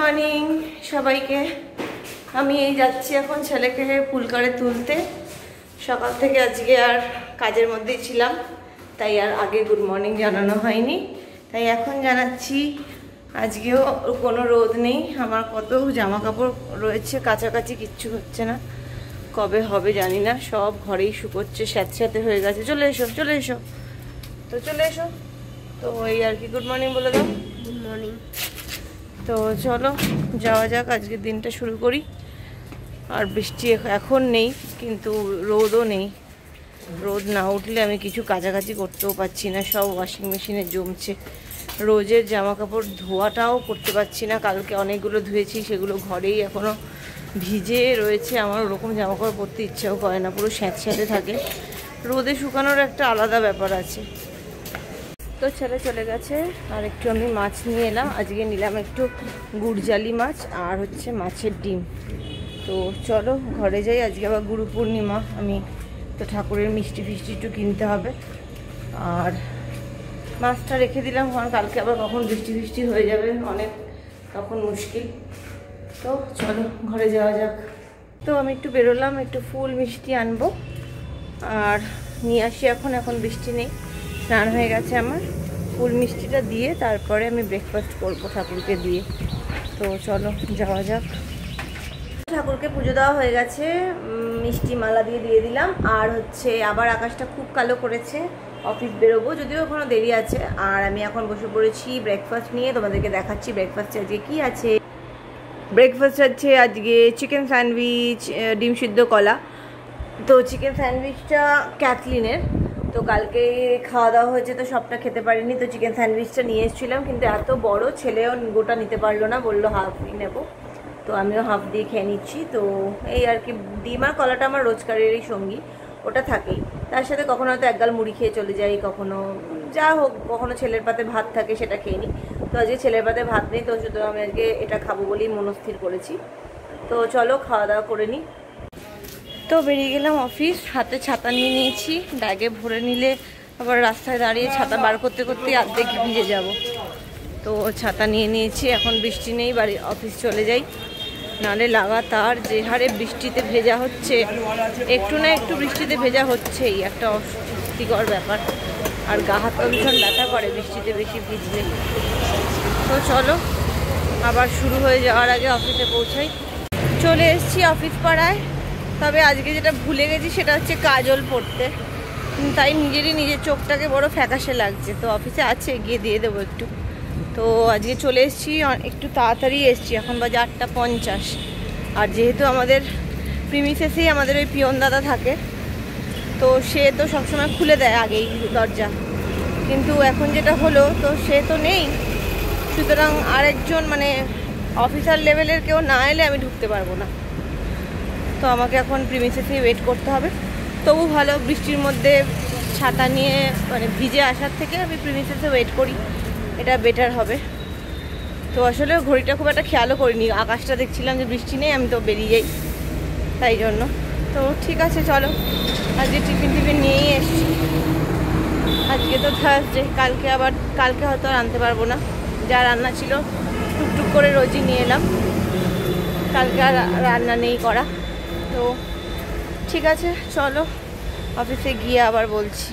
Morning সবাইকে। আমি এই যাচ্ছি এখন ছেলেকে পুলকারে তুলতে। সকাল থেকে আজকে আর কাজের মধ্যেই ছিলাম, তাই আর আগে গুড মর্নিং জানানো হয়নি, তাই এখন জানাচ্ছি। আজকেও কোনো রোদ নেই, আমার কত জামা কাপড় রয়েছে, কাছাকাছি কিচ্ছু হচ্ছে না, কবে হবে জানি না, সব ঘরেই শুকোচ্ছে, স্যাঁতস্যাঁতে হয়ে গেছে। চলে এসো চলে এসো, তো চলে এসো। তো এই আর কি, গুড মর্নিং বলে দাও। Good morning. তো চলো যাওয়া যাক, আজকের দিনটা শুরু করি। আর বৃষ্টি এখন নেই, কিন্তু রোদও নেই। রোদ না উঠলে আমি কিছু কাছাকাছি করতেও পারছি না, সব ওয়াশিং মেশিনে জমছে। রোজের জামা কাপড় ধোয়াটাও করতে পারছি না, কালকে অনেকগুলো ধুয়েছি, সেগুলো ঘরেই এখনও ভিজে রয়েছে। আমার ওরকম জামা কাপড় পরতে ইচ্ছাও করে না, পুরো স্যাঁতস্যাঁতে থাকে। রোদে শুকানোর একটা আলাদা ব্যাপার আছে। তো ছেলে চলে গেছে, আর একটু আমি মাছ নিয়ে এলাম। আজকে নিলাম একটু গুড়জালি মাছ আর হচ্ছে মাছের ডিম। তো চলো ঘরে যাই, আজকে আবার গুরু পূর্ণিমা, আমি তো ঠাকুরের মিষ্টি ফিষ্টি একটু কিনতে হবে। আর মাছটা রেখে দিলাম, কারণ কালকে আবার কখন বৃষ্টি ফিষ্টি হয়ে যাবে, অনেক তখন মুশকিল। তো চলো ঘরে যাওয়া যাক। তো আমি একটু বেরোলাম, একটু ফুল মিষ্টি আনবো আর নিয়ে আসি। এখন বৃষ্টি নেই, স্নান হয়ে গেছে আমার। ফুল মিষ্টিটা দিয়ে তারপরে আমি ব্রেকফাস্ট করবো ঠাকুরকে দিয়ে। তো চলো যাওয়া যাক। ঠাকুরকে পুজো দেওয়া হয়ে গেছে, মিষ্টি মালা দিয়ে দিলাম। আর হচ্ছে আবার আকাশটা খুব কালো করেছে, অফিস বেরোবো, যদিও এখনও দেরি আছে। আর আমি এখন বসে পড়েছি ব্রেকফাস্ট নিয়ে, তোমাদেরকে দেখাচ্ছি ব্রেকফাস্টে আজকে কী আছে। ব্রেকফাস্ট আছে আজকে চিকেন স্যান্ডউইচ, ডিম সিদ্ধ, কলা। তো চিকেন স্যান্ডউইচটা ক্যাথলিনের, তো কালকে খাওয়া দাওয়া হয়েছে, তো সবটা খেতে পারিনি। তো চিকেন স্যান্ডউইচটা নিয়ে এসেছিলাম, কিন্তু এত বড়, ছেলেও গোটা নিতে পারলো না, বললো হাফই নেবো। তো আমিও হাফ দিয়ে খেয়ে নিচ্ছি। তো এই আর কি, ডিম আর কলাটা আমার রোজকারেরই সঙ্গী, ওটা থাকেই। তার সাথে কখনো হয়তো একগাল মুড়ি খেয়ে চলে যাই, কখনো যা হোক, কখনো ছেলের পাতে ভাত থাকে সেটা খেয়ে নিই। তো আজকে ছেলের পাতে ভাত নেই, তো সুতরাং আমি আজকে এটা খাবো বলেই মনস্থির করেছি। তো চলো খাওয়া দাওয়া করে নিই। তো বেরিয়ে গেলাম অফিস, হাতে ছাতা নিয়ে নিয়েছি, ব্যাগে ভরে নিলে আবার রাস্তায় দাঁড়িয়ে ছাতা বার করতে করতেই অর্ধেক ভিজে যাব। তো ছাতা নিয়ে নিয়েছি, এখন বৃষ্টি নেই, বাড়ি অফিস চলে যাই। নালে লাগাতার যে হারে বৃষ্টিতে ভেজা হচ্ছে, একটু না একটু বৃষ্টিতে ভেজা হচ্ছেই, একটা অস্বস্তিকর ব্যাপার। আর গা হাত ভীষণ ব্যথা করে বৃষ্টিতে বেশি ভিজলে। তো চলো আবার শুরু হয়ে যাওয়ার আগে অফিসে পৌঁছাই। চলে এসেছি অফিস পাড়ায়, তবে আজকে যেটা ভুলে গেছি সেটা হচ্ছে কাজল পরতে, তাই নিজের চোখটাকে বড় ফ্যাকাশে লাগছে। তো অফিসে আছে, গিয়ে দিয়ে দেবো একটু। তো আজকে চলে এসেছি, একটু তাড়াতাড়ি এসেছি, এখন বাজে 8:50। আর যেহেতু আমাদের প্রিমিসেসেই আমাদের ওই পিয়ন দাদা থাকে, তো সে তো সবসময় খুলে দেয় আগেই দরজা, কিন্তু এখন যেটা হলো, তো সে তো নেই, সুতরাং আরেকজন মানে অফিসার লেভেলের কেউ না এলে আমি ঢুকতে পারবো না। তো আমাকে এখন প্রিমিসেসেই ওয়েট করতে হবে। তবু ভালো, বৃষ্টির মধ্যে ছাতা নিয়ে মানে ভিজে আসার থেকে আমি প্রিমিসেসে ওয়েট করি, এটা বেটার হবে। তো আসলে ঘড়িটা খুব একটা খেয়ালও করিনি, আকাশটা দেখছিলাম যে বৃষ্টি নেই, আমি তো বেরিয়ে যাই তাই জন্য। তো ঠিক আছে চলো, আজকে টিফিন নিয়েই এসছি। আজকে তো থার্সডে, কালকে হয়তো আর আনতে পারবো না, যা রান্না ছিল টুকটুক করে রোজই নিয়ে এলাম, কালকে আর রান্না নেই করা। তো ঠিক আছে চলো, অফিসে গিয়ে আবার বলছি।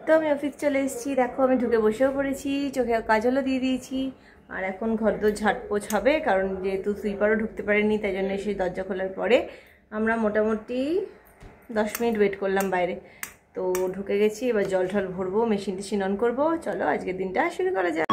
তো আমি অফিস চলে এসেছি, দেখো আমি ঢুকে বসেও পড়েছি, চোখে কাজলও দিয়ে দিয়েছি। আর এখন ঘরদোর ঝাড়পোছ হবে, কারণ যেহেতু সুইপারও ঢুকতে পারেনি, তাই জন্য সেই দরজা খোলার পরে আমরা মোটামুটি 10 মিনিট ওয়েট করলাম বাইরে। তো ঢুকে গেছি, এবার জল ঠল ভরবো, মেশিন টেশিন অন করবো। চলো আজকের দিনটা শুরু করা যাক।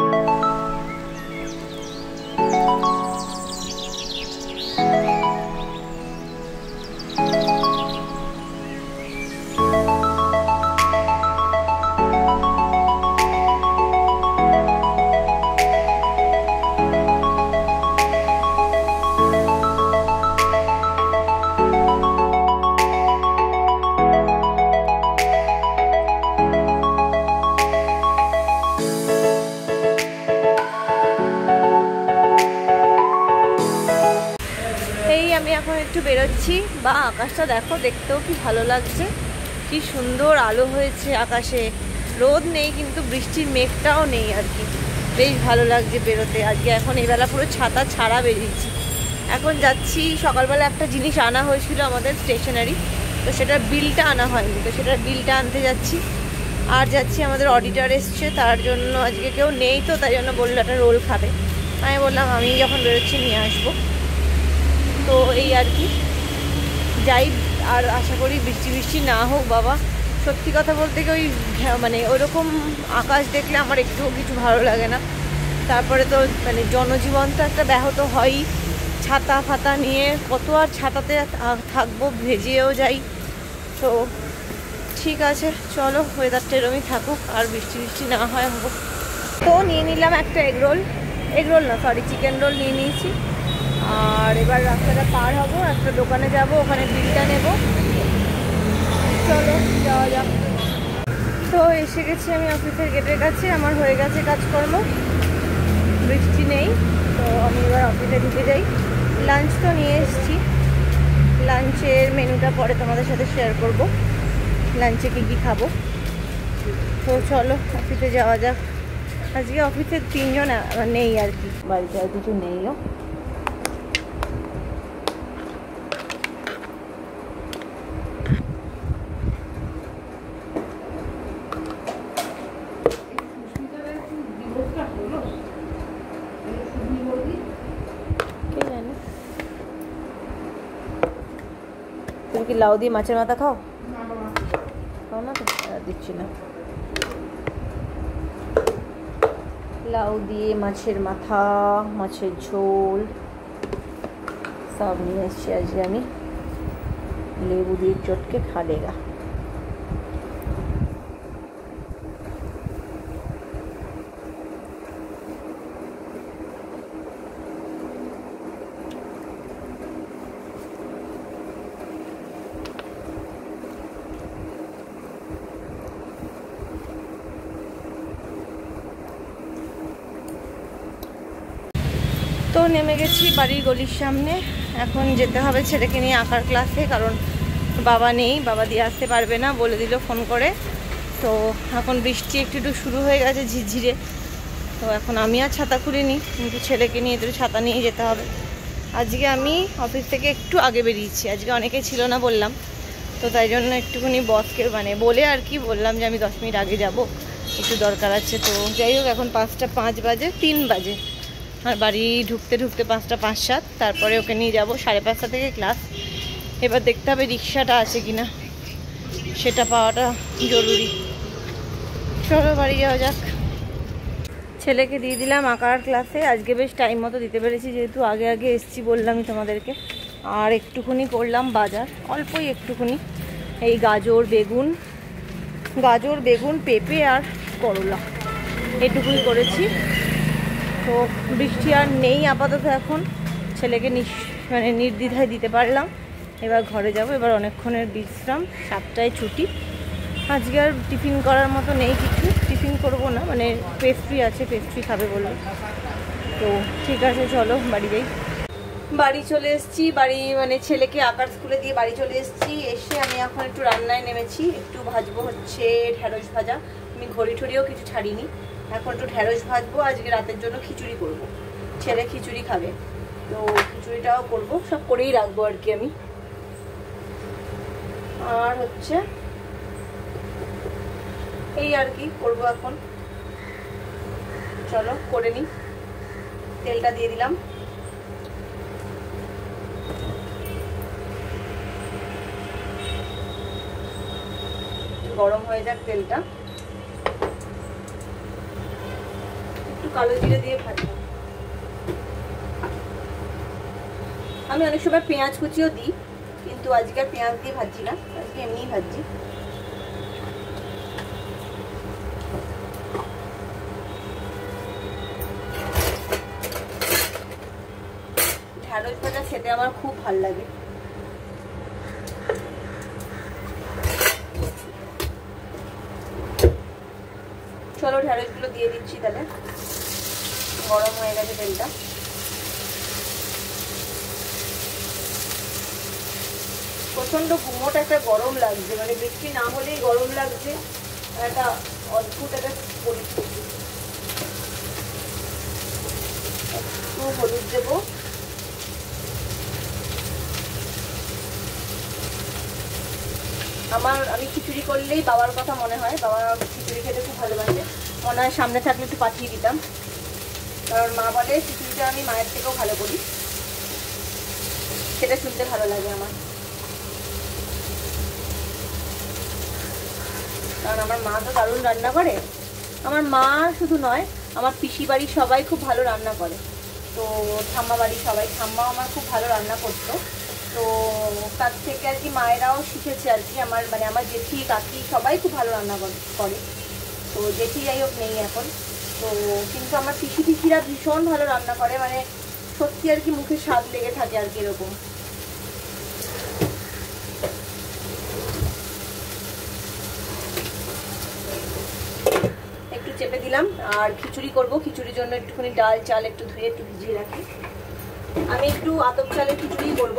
আমি এখন একটু বেরোচ্ছি, বা আকাশটা দেখো, দেখতেও কি ভালো লাগছে। কি সুন্দর আলো হয়েছে আকাশে, রোদ নেই কিন্তু বৃষ্টির মেঘটাও নেই আর কি। বেশ ভালো লাগছে বেরোতে আজকে। এখন এবেলা পুরো ছাতা ছাড়া বেরিয়েছি। এখন যাচ্ছি, সকালবেলা একটা জিনিস আনা হয়েছিল আমাদের স্টেশনারি, তো সেটার বিলটা আনা হয়নি, তো সেটার বিলটা আনতে যাচ্ছি। আর যাচ্ছি আমাদের অডিটর এসছে, তার জন্য আজকে কেউ নেই, তো তাই জন্য বললো একটা রোল খাবে। আমি বললাম আমি যখন বেরোচ্ছি নিয়ে আসবো। তো এই আর কি, যাই। আর আশা করি বৃষ্টি বৃষ্টি না হোক বাবা। সত্যি কথা বলতে কি ওই মানে ওরকম আকাশ দেখলে আমার একটুও কিছু ভালো লাগে না। তারপরে তো মানে জনজীবন তো একটা ব্যাহত হয়ই। ছাতা ফাতা নিয়ে কত আর ছাতাতে থাকবো, ভেজেও যাই। তো ঠিক আছে চলো, ওয়েদারটা এরমই থাকুক আর বৃষ্টি বৃষ্টি না হয় হোক। তো নিয়ে নিলাম একটা এগরোল না সরি চিকেন রোল নিয়ে নিয়েছি। আর এবার রাস্তাটা পার হব, একটা দোকানে যাব, ওখানে বিলটা নেব। চলো যাওয়া যাক। তো এসে গেছি আমি অফিসের গেটের কাছে, আমার হয়ে গেছে কাজকর্ম, বৃষ্টি নেই। তো আমি এবার অফিসে ঢুকে যাই। লাঞ্চ তো নিয়ে এসেছি, লাঞ্চের মেনুটা পরে তোমাদের সাথে শেয়ার করব, লাঞ্চে কী কী খাবো। তো চলো অফিসে যাওয়া যাক। আজকে অফিসে 3 জন নেই আর কি, বাড়িতে আর কিছু নেইও। তুমি কি লাউ দিয়ে মাছের মাথা খাও? খাও না তো, দিচ্ছি না। লাউ দিয়ে মাছের মাথা, মাছের ঝোল সব নিয়ে এসছি আজকে আমি। লেবু দিয়ে চটকে খালেগা। তো নেমে গেছি বাড়ির গলির সামনে। এখন যেতে হবে ছেলেকে নিয়ে আঁকার ক্লাসে, কারণ বাবা নেই, বাবা দিয়ে আসতে পারবে না বলে দিল ফোন করে। তো এখন বৃষ্টি একটু শুরু হয়ে গেছে ঝিরঝিরে। তো এখন আমি আর ছাতা খুলিনি, কিন্তু ছেলেকে নিয়ে একটু ছাতা নিয়ে যেতে হবে। আজকে আমি অফিস থেকে একটু আগে বেরিয়েছি, আজকে অনেকে ছিল না বললাম, তো তাই জন্য একটুখানি বসকে মানে বলে আর কি বললাম যে আমি 10 মিনিট আগে যাব, একটু দরকার আছে। তো যাই হোক, এখন 5টা 5 বাজে, 3 বাজে, আর বাড়ি ঢুকতে ঢুকতে 5টা 5-7। তারপরে ওকে নিয়ে যাব 5:30 থেকে ক্লাস। এবার দেখতে হবে রিক্সাটা আছে কিনা, সেটা পাওয়াটা জরুরি। চলো বাড়ি যাওয়া যাক। ছেলেকে দিয়ে দিলাম আঁকার ক্লাসে। আজকে বেশ টাইম মতো দিতে পেরেছি, যেহেতু আগে আগে এসছি বললামই তোমাদেরকে। আর একটুখানি করলাম বাজার, অল্পই একটুখানি, এই গাজর বেগুন পেঁপে আর করলা, এটুকুই করেছি। তো বৃষ্টি আর নেই আপাতত, এখন ছেলেকে মানে নির্দ্বিধায় দিতে পারলাম। এবার ঘরে যাব, এবার অনেকক্ষণের বিশ্রাম, 7টায় ছুটি। আজকে আর টিফিন করার মতো নেই কিছু, টিফিন করব না, মানে পেস্ট্রি আছে, পেস্ট্রি খাবে বললো। তো ঠিক আছে চলো বাড়ি যাই। বাড়ি চলে এসেছি, বাড়ি মানে ছেলেকে আঁকার স্কুলে দিয়ে বাড়ি চলে এসেছি। এসে আমি এখন একটু রান্নায় নেমেছি, একটু ভাজবো হচ্ছে ঢ্যাঁড়স ভাজা। আমি ঘড়ি ঠড়িও কিছু ছাড়িনি, এখন একটু ঢ্যাঁড়স ভাজবো। আজকে রাতের জন্য খিচুড়ি করব, ছেলে খিচুড়ি খাবে, তো খিচুড়িটাও করব, সব করেই রাখবো আর কি আমি। আর হচ্ছে এই আর কি করবো এখন। চলো করে নিই। তেলটা দিয়ে দিলাম, গরম হয়ে যাক তেলটা। একটু কালো জিরে দিয়ে ভাজবো। আমি অনেক সময় পেঁয়াজ কুচিও দিই, কিন্তু আজকে আর পেঁয়াজ দিয়ে ভাজছি না, আজকে এমনিই ভাজছি। ঢ্যাঁড়স ভাজা খেতে আমার খুব ভালো লাগে। চলো ঢ্যাঁড়সগুলো দিয়ে দিচ্ছি তাহলে, গরম হয়ে গেছে তেলটা। প্রচণ্ড গুমোট একটা গরম লাগছে, মানে বৃষ্টি না হলেই গরম লাগছে, একটা অদ্ভুত একটা পরিস্থিতি। একটু হলুদ দেবো, আমি খিচুড়ি করলেই বাবার কথা মনে হয়, বাবা খিচুড়ি খেতে খুব ভালোবাসে, মনে হয় সামনে থাকলে একটু পাঠিয়ে দিতাম, কারণ মা বলে খিচুড়িটা আমি মায়ের থেকেও ভালো করি, সেটা শুনতে ভালো লাগে আমার। কারণ আমার মা তো দারুণ রান্না করে, আমার মা শুধু নয়, আমার পিসি বাড়ির সবাই খুব ভালো রান্না করে, তো ঠাম্মা বাড়ির সবাই, ঠাম্মাও আমার খুব ভালো রান্না করতো, তো তার থেকে আর কি মায়েরাও শিখেছে আর কি, আমার জেঠি কাকি সবাই খুব ভালো রান্না করে, তো জেঠি যাই হোক নেই এখন, তো কিন্তু আমার পিসিরা ভীষণ ভালো রান্না করে, মানে সত্যি আর কি মুখে স্বাদ লেগে থাকে আর কি এরকম। একটু চেপে দিলাম, আর খিচুড়ি করব, খিচুড়ির জন্য একটুখানি ডাল চাল একটু ধুয়ে একটু ভিজিয়ে রাখি। আমি একটু আতপ চালের খিচুড়ি করব,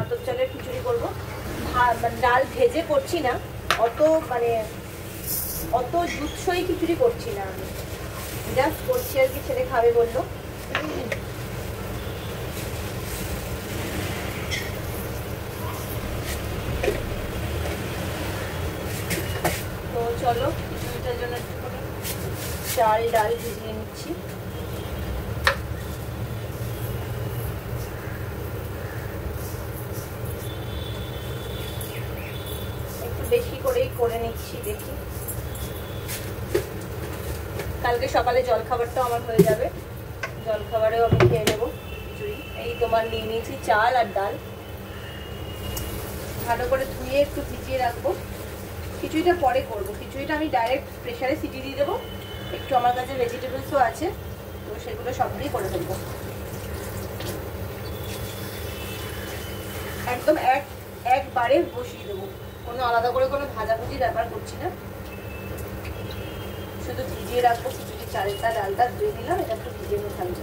আতপ চালের খিচুড়ি করব, ডাল ভেজে করছি না, অত দুধসই খিচুড়ি করছি না, আমি জাস্ট করছি আর কি, ছেলে খাবে বললো। তো চলো খিচুড়িটার জন্য চাল ডাল ভিজিয়ে নিচ্ছি। একটু বেশি করেই করে নিচ্ছি, দেখি কালকে সকালে জলখাবারটাও আমার হয়ে যাবে, জলখাবারেও আমি খেয়ে নেবো খিচুড়ি। এই তোমার নিয়ে নিয়েছি চাল আর ডাল, ভালো করে ধুয়ে একটু ভিজিয়ে রাখবো, খিচুড়িটা পরে করবো, খিচুড়িটা আমি ডাইরেক্ট প্রেসারে সিটি দিয়ে দেবো, একটু আমার কাছে ভেজিটেবলসও আছে, তো সেগুলো সবগুলোই করে ফেলবো, একদম একবারে বসিয়ে দেবো, কোনো আলাদা করে কোনো ভাজাভুজি ব্যাপার করছি না, শুধু ভিজিয়ে রাখবো খিচুড়ি, চালটা ডালটা ধুয়ে দিলাম, এটা একটু ভিজিয়ে নিয়ে থাকবে।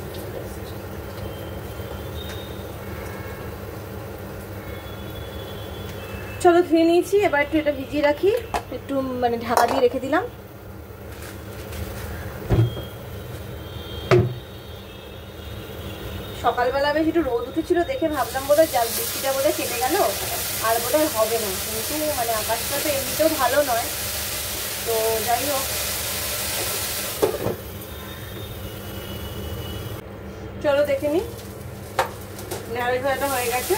চলো ধুয়ে নিয়েছি, এবার একটু এটা ভিজিয়ে রাখি, একটু মানে ঢাকা দিয়ে রেখে দিলাম। সকালবেলা বেশ একটু রোদ উঠেছিল দেখে ভাবলাম বোধহয় জাল বৃষ্টিটা বোধহয় কেটে গেল আর বোধহয় হবে না, কিন্তু মানে আকাশটা তো এমনিতেও ভালো নয়, তো যাই হোক চলো দেখে নি। ঢেঁড়স ভাজাটা হয়ে গেছে,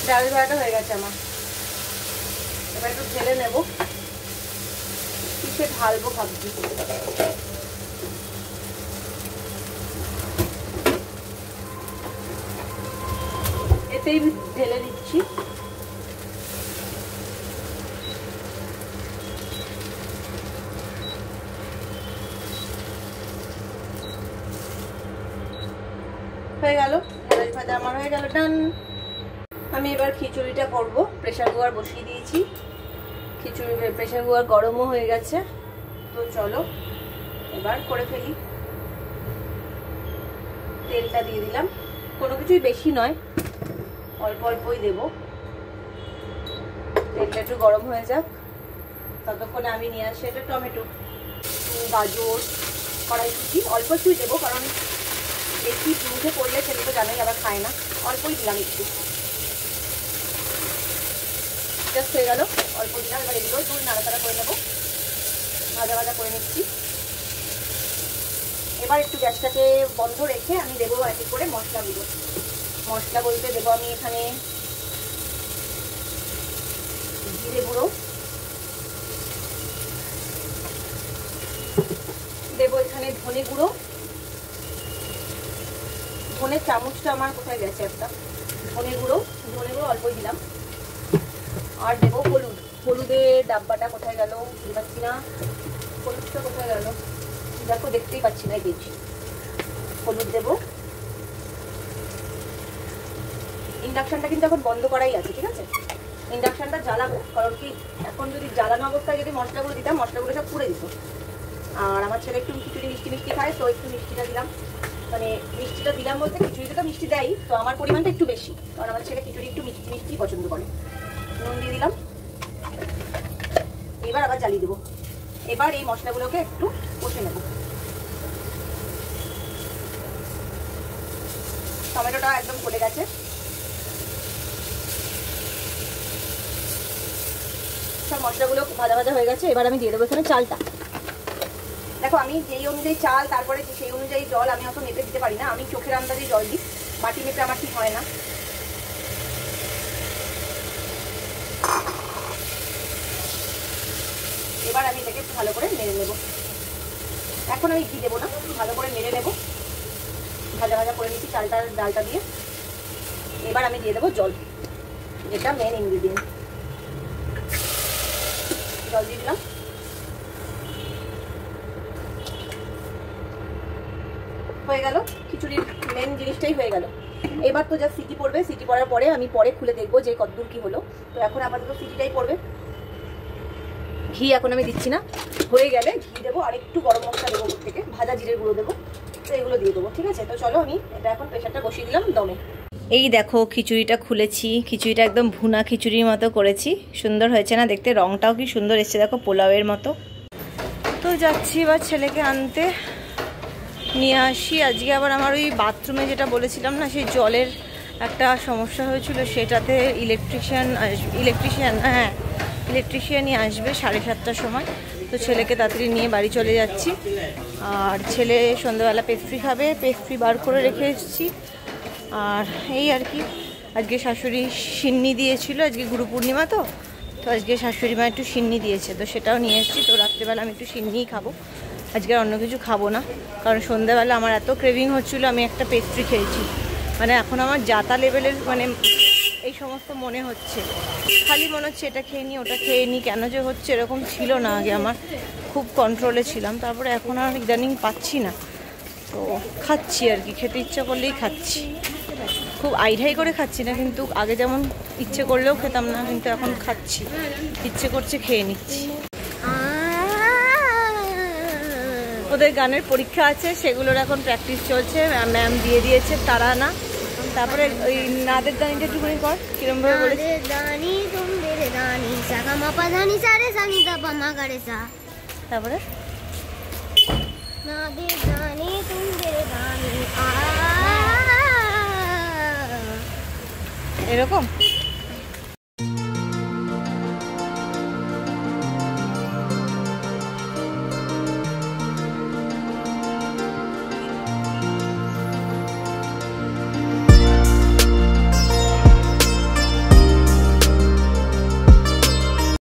ঢেঁড়স ভাজাটা হয়ে গেছে আমার, এবার একটু ঢেলে নেব, কিসে ঢালবো ভাবছি, এতেই ঢেলে দিচ্ছি। হয়ে গেল ঢেঁড়স ভাজা আমার, হয়ে গেল ডান। আমি এবার খিচুড়িটা করব, প্রেসার কুকার বসিয়ে দিয়েছি, খিচুড়ি প্রেসার কুকার গরমও হয়ে গেছে, তো চলো এবার করে ফেলি। তেলটা দিয়ে দিলাম, কোনো কিছুই বেশি নয়, অল্প অল্পই দেবো, তেলটা একটু গরম হয়ে যাক, ততক্ষণে আমি নিয়ে আসি এটা টমেটো, গাজর, কড়াইশুঁটি, অল্প একটুই দেবো, কারণ বেশি মুখে পড়লে ছেলে তো জানোই আবার খায় না, অল্পই দিলাম একটু, জাস্ট হয়ে গেল, অল্প দিলাম। এবার এগুলো একটু নাড়াচাড়া করে নেবো, ভাজা ভাজা করে নিচ্ছি। এবার একটু গ্যাসটাকে বন্ধ রেখে আমি দেবো এক এক করে মশলাগুলো, মশলা বলতে দেবো আমি এখানে জিরে গুঁড়ো দেবো, এখানে ধনে গুঁড়ো, ধনের চামচটা আমার কোথায় গেছে একটা, ধনে গুঁড়ো অল্পই দিলাম, আর দেবো হলুদ, হলুদের ডাব্বাটা কোথায় গেল পাচ্ছি না, হলুদটা কোথায় গেল দেখো, দেখতেই পাচ্ছি না, গেছি, হলুদ দেবো। ইন্ডাকশনটা কিন্তু এখন বন্ধ করাই আছে, ঠিক আছে, ইন্ডাকশনটা জ্বালাবো, কারণ কি এখন যদি জ্বালানো অবস্থায় যদি মশলাগুলো দিতাম, মশলাগুলো সব পুড়ে দিত, আর আমার ছেলে একটু খিচুড়ি মিষ্টি মিষ্টি খায়, তো একটু মিষ্টিটা দিলাম। মানে মিষ্টিটা দিলাম বলতে খিচুড়িতে তো মিষ্টি দেয়, তো আমার পরিমাণটা একটু বেশি, কারণ আমার ছেলে খিচুড়ি একটু মিষ্টি মিষ্টি পছন্দ করে। নুন দিয়ে দিলাম। এবার আবার জ্বালিয়ে দেবো। এবার এই মশলাগুলোকে একটু কষে নেব। টমেটোটা একদম গলে গেছে। সব মশলাগুলো ভাজা ভাজা হয়ে গেছে। এবার আমি দিয়ে দেবো এখানে চালটা। দেখো আমি যেই অনুযায়ী চাল, তারপরে সেই অনুযায়ী জল আমি অত মেপে দিতে পারি না, আমি চোখের আন্দাজে জল দিই, বাটি মেপে আমার ঠিক হয় না। এবার আমি এটাকে ভালো করে নেড়ে নেব। এখন আমি ঘি দেবো না, ভালো করে নেড়ে নেব। ভাজা ভাজা করে নিচ্ছি চালটার ডালটা দিয়ে। এবার আমি দিয়ে দেবো জল, যেটা মেন ইনগ্রিডিয়েন্ট। জল দিয়ে দিলাম। হয়ে গেল, খিচুড়ির মেন জিনিসটাই হয়ে গেল। এবার তো যা সিটি পড়বে, সিটি পড়ার পরে আমি পরে খুলে দেখবো যে কতদূর কি হলো। তো এখন আপাতত সিটিটাই পড়বে। ঘি এখন আমি দিচ্ছি না, হয়ে গেলে ঘি দেবো, আর একটু গরম মশলা দেবো ওর থেকে, ভাজা জিরের গুঁড়ো দেবো, তো এগুলো দিয়ে দেবো। ঠিক আছে, তো চলো আমি এটা এখন প্রেশারটা বসিয়ে দিলাম দমে। এই দেখো খিচুড়িটা খুলেছি, খিচুড়িটা একদম ভুনা খিচুড়ির মতো করেছি। সুন্দর হয়েছে না দেখতে? রংটাও কি সুন্দর এসছে দেখো, পোলাওয়ের মতো। তো যাচ্ছি এবার ছেলেকে আনতে, নিয়ে আসি। আজকে আবার আমার ওই বাথরুমে যেটা বলেছিলাম না, সেই জলের একটা সমস্যা হয়েছিল, সেটাতে ইলেকট্রিশিয়ানই আসবে 7:30টার সময়। তো ছেলেকে তাড়াতাড়ি নিয়ে বাড়ি চলে যাচ্ছি। আর ছেলে সন্ধ্যাবেলা পেস্ট্রি খাবে, পেস্ট্রি বার করে রেখে এসেছি। আর এই আর কি, আজকে শাশুড়ি সিন্নি দিয়েছিল, আজকে গুরু পূর্ণিমা, তো আজকে শাশুড়ি মা একটু সিন্নি দিয়েছে, তো সেটাও নিয়ে এসেছি। তো রাত্রেবেলা আমি একটু সিন্নিই খাবো, আজকে অন্য কিছু খাবো না, কারণ সন্ধ্যাবেলা আমার এত ক্রেভিং হচ্ছিলো, আমি একটা পেস্ট্রি খেয়েছি। মানে এখন আমার যাতা লেভেলের মানে এই সমস্ত মনে হচ্ছে, খালি মনে হচ্ছে এটা খেয়ে নিই ওটা খেয়ে নিই, কেন যে হচ্ছে এরকম ছিল না আগে, আমার খুব কন্ট্রোলে ছিলাম, তারপরে এখন আর ইদানিং পাচ্ছি না, তো খাচ্ছি আর কি, খেতে ইচ্ছা করলেই খাচ্ছি। খুব আইঢাই করে খাচ্ছি না, কিন্তু আগে যেমন ইচ্ছে করলেও খেতাম না, কিন্তু এখন খাচ্ছি, ইচ্ছে করছে খেয়ে নিচ্ছি। ওদের গানের পরীক্ষা আছে, সেগুলোর এখন প্র্যাকটিস চলছে, ম্যাম দিয়ে দিয়েছে, তারা না। তারপরে ওই নাদের গানটা একটুখানি কর, কিরম ভাবে বলেছে। তারপরে এরকম